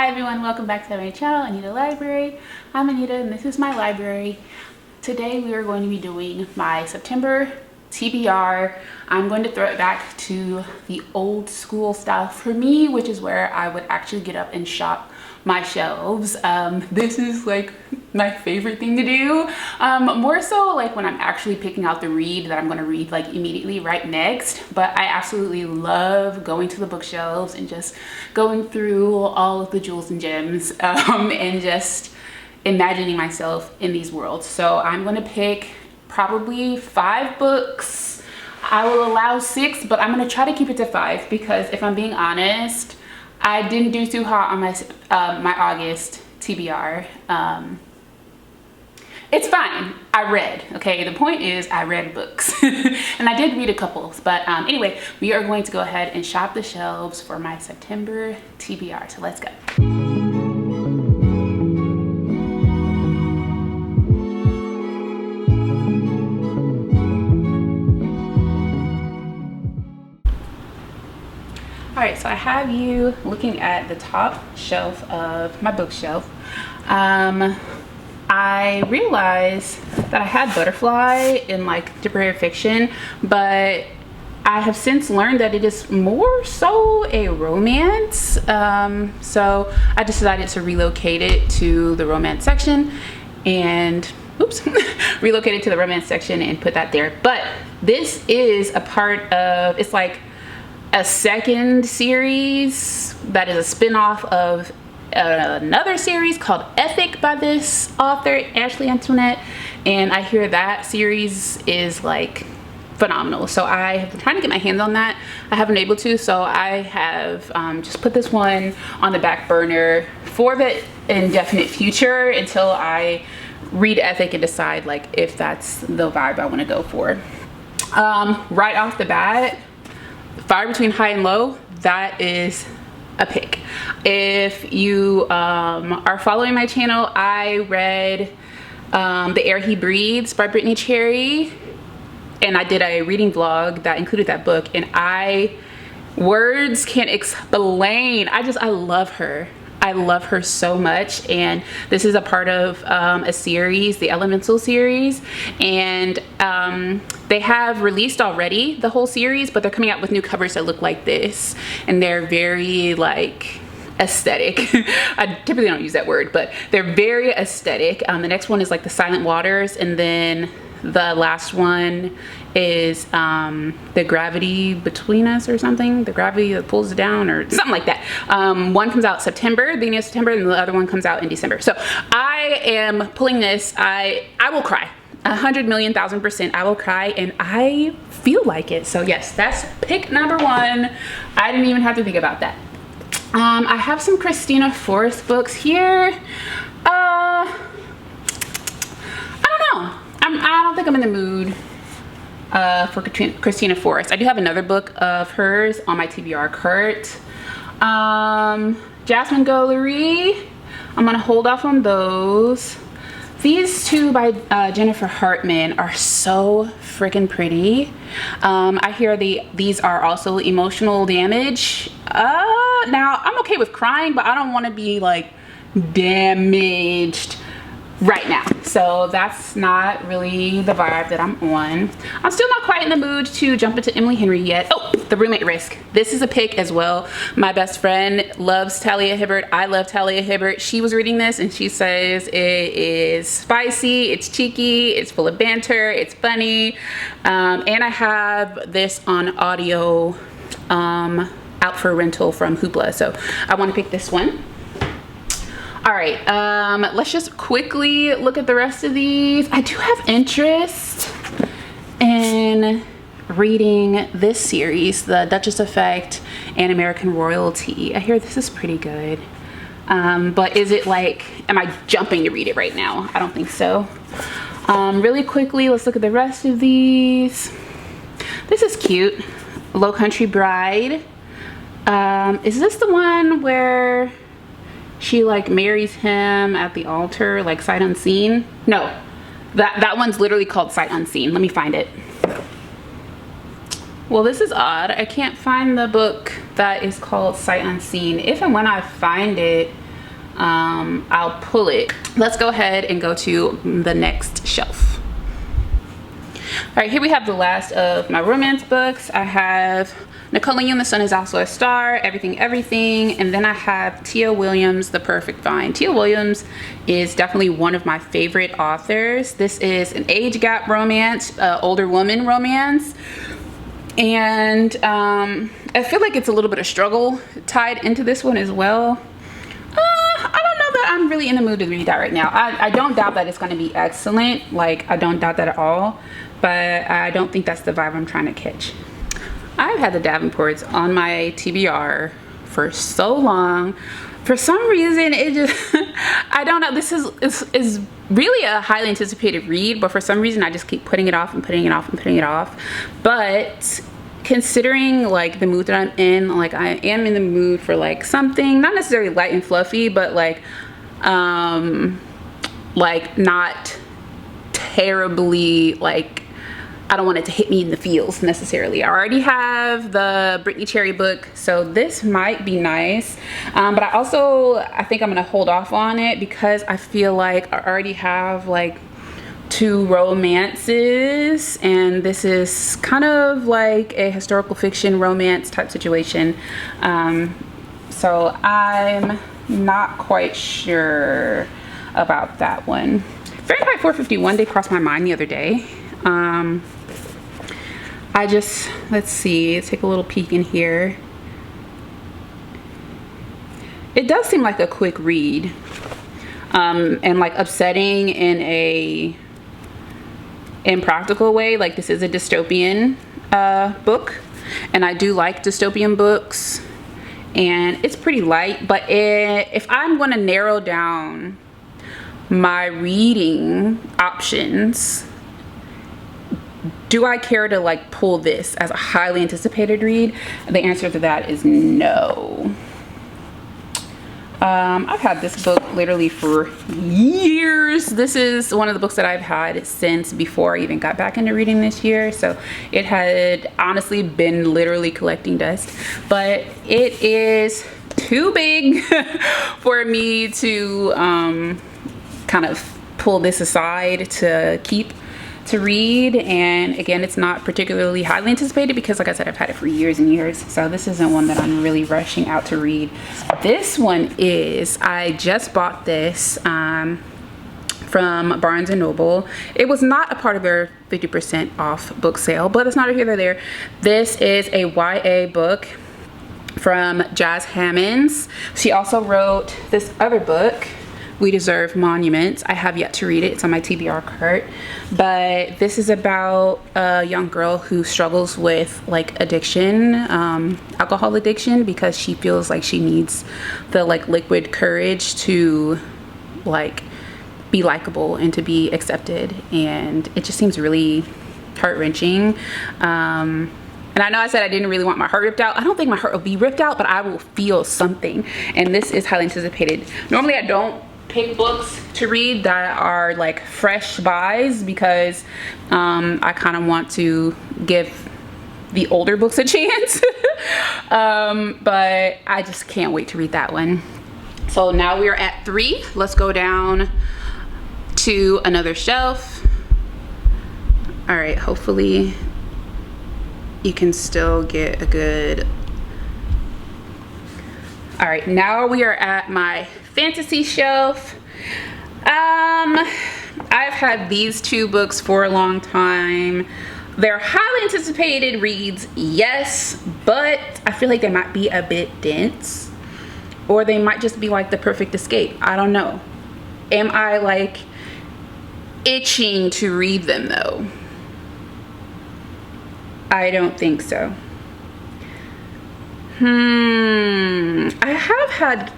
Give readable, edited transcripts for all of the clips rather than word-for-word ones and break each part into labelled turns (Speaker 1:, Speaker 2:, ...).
Speaker 1: Hi everyone, welcome back to my channel, Anita Library. I'm Anita and this is my library. Today we are going to be doing my September TBR. I'm going to throw it back to the old school style for me, which is where I would actually get up and shop my shelves. This is like my favorite thing to do, more so like when I'm actually picking out the read that I'm going to read like immediately right next. But I absolutely love going to the bookshelves and just going through all of the jewels and gems, and just imagining myself in these worlds. So I'm going to pick probably 5 books. I will allow 6, but I'm going to try to keep it to 5 because if I'm being honest, I didn't do too hot on my my August TBR. It's fine. I read, okay? The point is I read books and I did read a couple, but anyway, we are going to go ahead and shop the shelves for my September TBR. So let's go. All right, so I have you looking at the top shelf of my bookshelf. I realized that I had Butterfly in like Tipperary fiction, but I have since learned that it is more so a romance. So I decided to relocate it to the romance section and relocate it to the romance section and put that there. But this is a part of, it's like a second series that is a spin-off of another series called Ethic by this author, Ashley Antoinette, and I hear that series is like phenomenal. So I have been trying to get my hands on that. I haven't been able to, so I have just put this one on the back burner for the indefinite future until I read Ethic and decide like if that's the vibe I want to go for. Right off the bat, Fire Between High and Low, that is a pick. If you are following my channel, I read The Air He Breathes by Brittainy Cherry, and I did a reading vlog that included that book, and words can't explain. I love her. I love her so much, and this is a part of a series, the Elemental series, and they have released already the whole series, but they're coming out with new covers that look like this, and they're very like aesthetic. I typically don't use that word, but they're very aesthetic. The next one is like The Silent Waters, and then the last one is The Gravity Between Us or something, the gravity that pulls it down or something like that. One comes out September, beginning of September, and the other one comes out in December. So I am pulling this. I will cry 100,000,000%. I will cry, and I feel like it. So yes, that's pick number 1. I didn't even have to think about that. I have some Christina Forrest books here. I don't know. I don't think I'm in the mood for Christina Forrest. I do have another book of hers on my TBR cart. Jasmine Guillory, I'm gonna hold off on those. These two by Jennifer Hartman are so freaking pretty. I hear these are also emotional damage. Now I'm okay with crying, but I don't want to be like damaged right now, so that's not really the vibe that I'm on. I'm still not quite in the mood to jump into Emily Henry yet. Oh, The Roommate Risk. This is a pick as well. My best friend loves Talia Hibbert. I love Talia Hibbert. She was reading this and she says it is spicy, it's cheeky, it's full of banter, it's funny, and I have this on audio out for rental from Hoopla, so I want to pick this one. All right, let's just quickly look at the rest of these. I do have interest in reading this series, The Duchess Effect and American Royalty. I hear this is pretty good. But is it like, am I jumping to read it right now? I don't think so. Really quickly, let's look at the rest of these. This is cute. Low Country Bride. Is this the one where she like marries him at the altar, like sight unseen? No, that one's literally called Sight Unseen. Let me find it. Well, this is odd. I can't find the book that is called Sight Unseen. If and when I find it, I'll pull it. Let's go ahead and go to the next shelf. All right, here we have the last of my romance books. I have Nicole and The Sun Is Also a Star, Everything Everything, and then I have Tia Williams, The Perfect Vine. Tia Williams is definitely one of my favorite authors. This is an age gap romance, older woman romance, and I feel like it's a little bit of struggle tied into this one as well. I don't know that I'm really in the mood to read that right now. I don't doubt that it's going to be excellent. Like, I don't doubt that at all, but I don't think that's the vibe I'm trying to catch. I've had the Davenports on my TBR for so long. For some reason, it just, I don't know, this is really a highly anticipated read, but for some reason I just keep putting it off and putting it off and putting it off. But considering like the mood that I'm in, like I am in the mood for like something, not necessarily light and fluffy, but like not terribly, like, I don't want it to hit me in the feels necessarily. I already have the Brittainy Cherry book, so this might be nice. But I think I'm gonna hold off on it because I feel like I already have like 2 romances, and this is kind of like a historical fiction romance type situation. So I'm not quite sure about that one. Fahrenheit 451 did cross my mind the other day. Let's see, take a little peek in here. It does seem like a quick read, and like upsetting in a impractical way. Like, this is a dystopian book, and I do like dystopian books, and it's pretty light. But if I'm going to narrow down my reading options, do I care to like pull this as a highly anticipated read? The answer to that is no. I've had this book literally for years. This is one of the books that I've had since before I even got back into reading this year. So it had honestly been literally collecting dust, but it is too big for me to kind of pull this aside to keep to read. And again, it's not particularly highly anticipated because, like I said, I've had it for years and years, so this isn't one that I'm really rushing out to read. This one is, I just bought this from Barnes and Noble. It was not a part of their 50% off book sale, but it's not here nor there. This is a YA book from Jas Hammonds. She also wrote this other book, We Deserve Monuments. I have yet to read it. It's on my TBR cart. But this is about a young girl who struggles with like addiction, alcohol addiction, because she feels like she needs the like liquid courage to like be likable and to be accepted. And it just seems really heart-wrenching. And I know I said I didn't really want my heart ripped out. I don't think my heart will be ripped out, but I will feel something. And this is highly anticipated. Normally I don't pick books to read that are like fresh buys because I kind of want to give the older books a chance. But I just can't wait to read that one. So now we are at 3. Let's go down to another shelf. All right, hopefully you can still get a good. All right, now we are at my fantasy shelf. I've had these 2 books for a long time. They're highly anticipated reads, yes, but I feel like they might be a bit dense, or they might just be like the perfect escape. I don't know. Am I like itching to read them though? I don't think so. I have had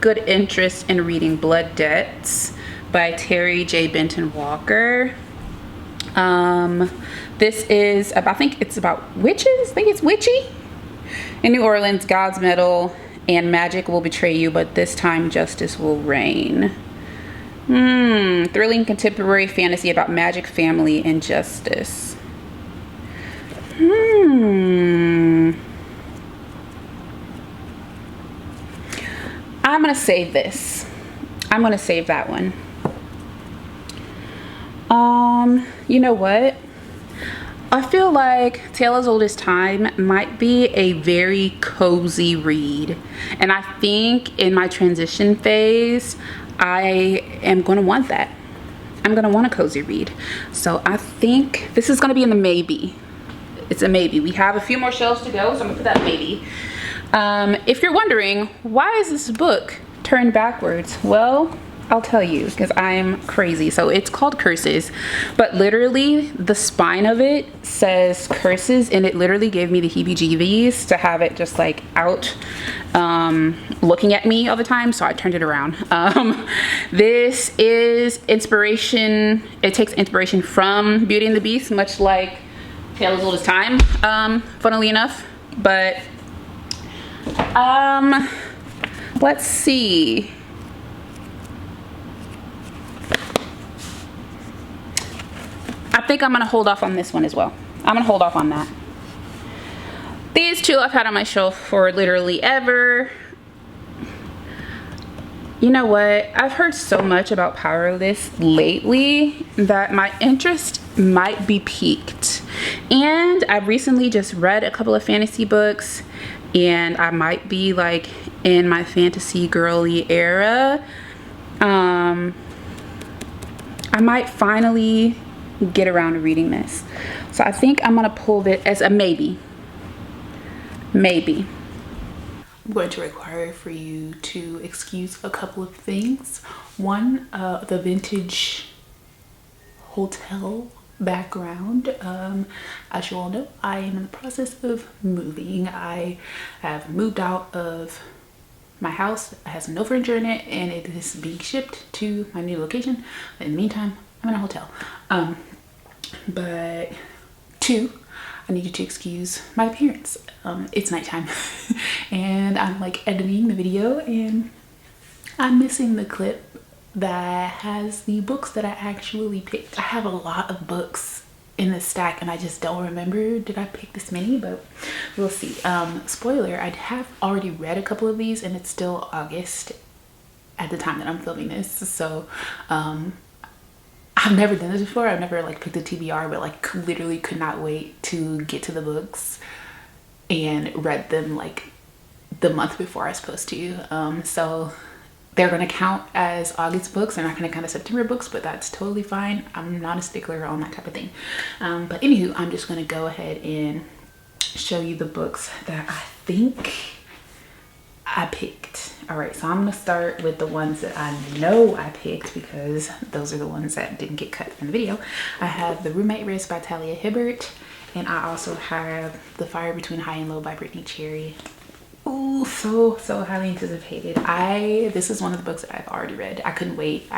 Speaker 1: good interest in reading Blood Debts by Terry J. Benton Walker. This is about, I think it's about witches. I think it's witchy. In New Orleans, God's metal and magic will betray you, but this time justice will reign. Thrilling contemporary fantasy about magic, family, and justice. I'm gonna save this. I'm gonna save that one. You know what? I feel like Tale as Old as Time might be a very cozy read. And I think in my transition phase, I am gonna want that. I'm gonna want a cozy read. So I think this is gonna be in the maybe. It's a maybe. We have a few more shelves to go, so I'm gonna put that maybe. If you're wondering, why is this book turned backwards? Well, I'll tell you, because I'm crazy. So it's called Curses, but literally the spine of it says curses, and it literally gave me the heebie-jeebies to have it just like out looking at me all the time, so I turned it around. This is inspiration. It takes inspiration from Beauty and the Beast, much like Tale as Old as Time, funnily enough. But let's see. I think I'm gonna hold off on this one as well. I'm gonna hold off on that. These two I've had on my shelf for literally ever. You know what? I've heard so much about Powerless lately that my interest might be piqued. And I've recently just read a couple of fantasy books, and I might be like in my fantasy girly era. I might finally get around to reading this. So I think I'm gonna pull it as a maybe. Maybe. I'm going to require for you to excuse a couple of things. One, the vintage hotel background. As you all know, I am in the process of moving. I have moved out of my house. It has no furniture in it, and it is being shipped to my new location. In the meantime, I'm in a hotel. But two, I need you to excuse my appearance. It's nighttime and I'm like editing the video, and I'm missing the clip that has the books that I actually picked. I have a lot of books in this stack and I just don't remember, did I pick this many? But we'll see. Spoiler, I have already read a couple of these, and it's still August at the time that I'm filming this. So I've never done this before. I've never like picked a TBR, but like literally could not wait to get to the books and read them like the month before I was supposed to. So they're gonna count as August books. They're not gonna count as September books, but that's totally fine. I'm not a stickler on that type of thing. But anywho, I'm just gonna go ahead and show you the books that I think I picked. All right, so I'm gonna start with the ones that I know I picked, because those are the ones that didn't get cut from the video. I have The Roommate Risk by Talia Hibbert, and I also have The Fire Between High and Low by Brittainy Cherry. Ooh, so highly anticipated. This is one of the books that I've already read. I couldn't wait.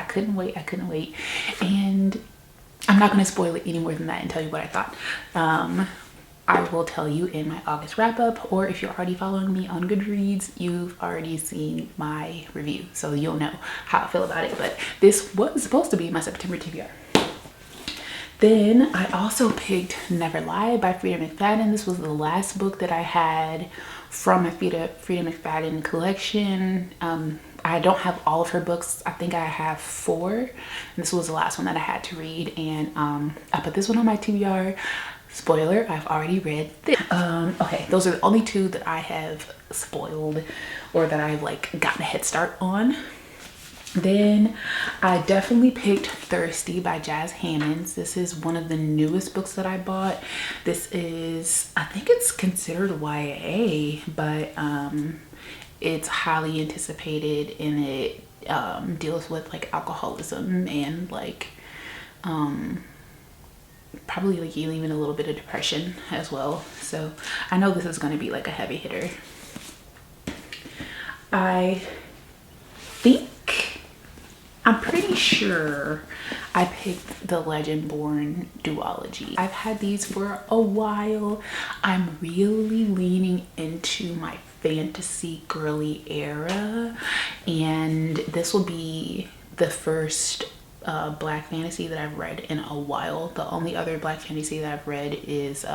Speaker 1: And I'm not gonna spoil it any more than that and tell you what I thought. I will tell you in my August wrap up, or if you're already following me on Goodreads, you've already seen my review, so you'll know how I feel about it. But this was supposed to be my September TBR. Then I also picked Never Lie by Frieda McFadden. This was the last book that I had from my Frieda McFadden collection. I don't have all of her books. I think I have 4. And this was the last one that I had to read, and I put this one on my TBR. Spoiler, I've already read this. Okay, those are the only 2 that I have spoiled or that I've like gotten a head start on. Then I definitely picked Thirsty by Jas Hammonds. This is one of the newest books that I bought. This is, I think it's considered YA, but it's highly anticipated, and it deals with like alcoholism and like probably like even a little bit of depression as well. So I know this is going to be like a heavy hitter. I'm pretty sure I picked the Legendborn duology. I've had these for a while. I'm really leaning into my fantasy girly era, and this will be the first black fantasy that I've read in a while. The only other black fantasy that I've read is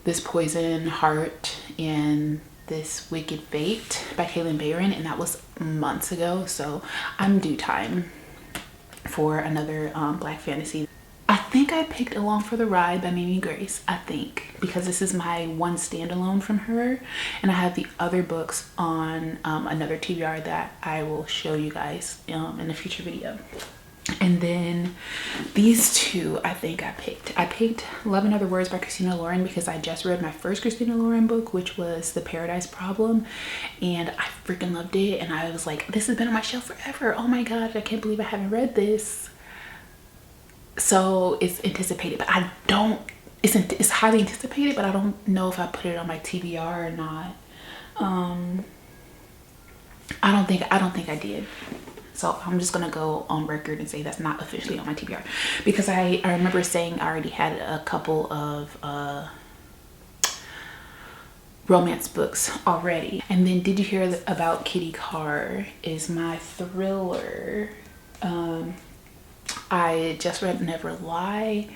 Speaker 1: this Poison Heart and this Wicked Fate by Kaylin Bayron, and that was months ago, so I'm due time for another black fantasy. I think I picked Along for the Ride by Mimi Grace, I think, because this is my one standalone from her, and I have the other books on another TBR that I will show you guys in a future video. And then these two I think I picked Love and Other Words by Christina Lauren because I just read my first Christina Lauren book, which was The Paradise Problem, and I freaking loved it, and I was like, this has been on my shelf forever. Oh my god, I can't believe I haven't read this. So it's anticipated, but I don't, it's highly anticipated, but I don't know if I put it on my TBR or not. I don't think I did. So I'm just gonna go on record and say that's not officially on my TBR, because I remember saying I already had a couple of romance books already. And then Did You Hear About Kitty Carr is my thriller. I just read Never Lie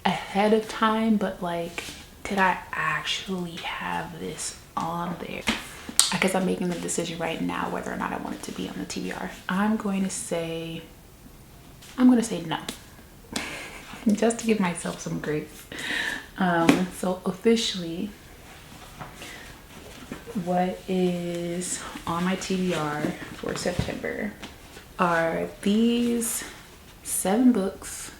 Speaker 1: ahead of time, but like, did I actually have this on there? I guess I'm making the decision right now whether or not I want it to be on the TBR. I'm going to say no, just to give myself some grace. So officially, what is on my TBR for September are these 7 books,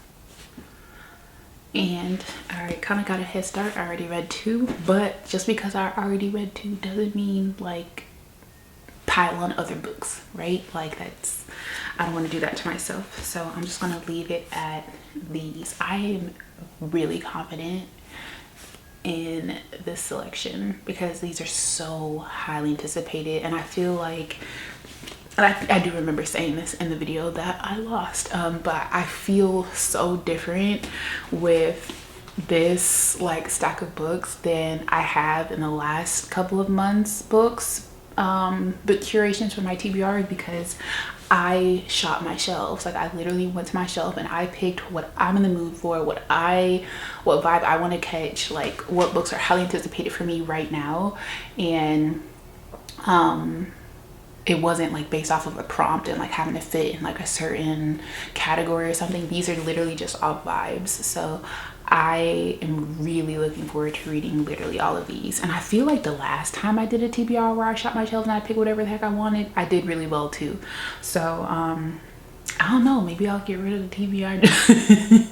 Speaker 1: and I kind of got a head start. I already read 2, but just because I already read 2 doesn't mean like pile on other books, right? Like that's, I don't want to do that to myself, so I'm just gonna leave it at these. I am really confident in this selection because these are so highly anticipated, and I feel like, I do remember saying this in the video that I lost, but I feel so different with this like stack of books than I have in the last couple of months books, book curations for my TBR, because I shot my shelves. Like I literally went to my shelf and I picked what I'm in the mood for, what vibe I want to catch, like what books are highly anticipated for me right now. And it wasn't like based off of a prompt and like having to fit in like a certain category or something. These are literally just all vibes. So I am really looking forward to reading literally all of these. And I feel like the last time I did a TBR where I shot my shelves and I picked whatever the heck I wanted, I did really well too. So I don't know, maybe I'll get rid of the TBR.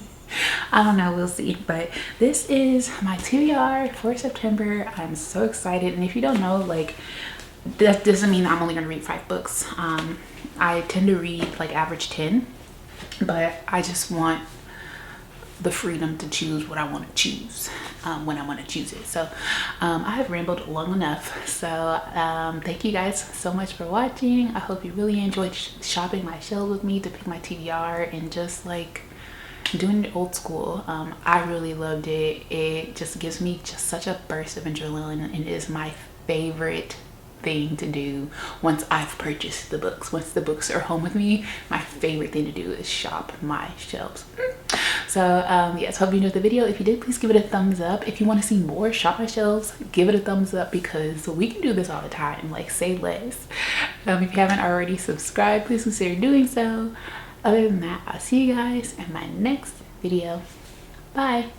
Speaker 1: I don't know, we'll see. But this is my TBR for September. I'm so excited. And if you don't know, like, that doesn't mean I'm only gonna read 5 books. I tend to read like average 10, but I just want the freedom to choose what I want to choose when I want to choose it. So I have rambled long enough, so thank you guys so much for watching. I hope you really enjoyed shopping my shelves with me to pick my TBR and just like doing it old school. I really loved it. It just gives me just such a burst of adrenaline, and it is my favorite thing to do once I've purchased the books. Once the books are home with me, my favorite thing to do is shop my shelves. So yes, hope you enjoyed the video. If you did, please give it a thumbs up. If you want to see more shop my shelves, give it a thumbs up, because we can do this all the time. Like, say less. If you haven't already subscribed, please consider doing so. Other than that, I'll see you guys in my next video. Bye.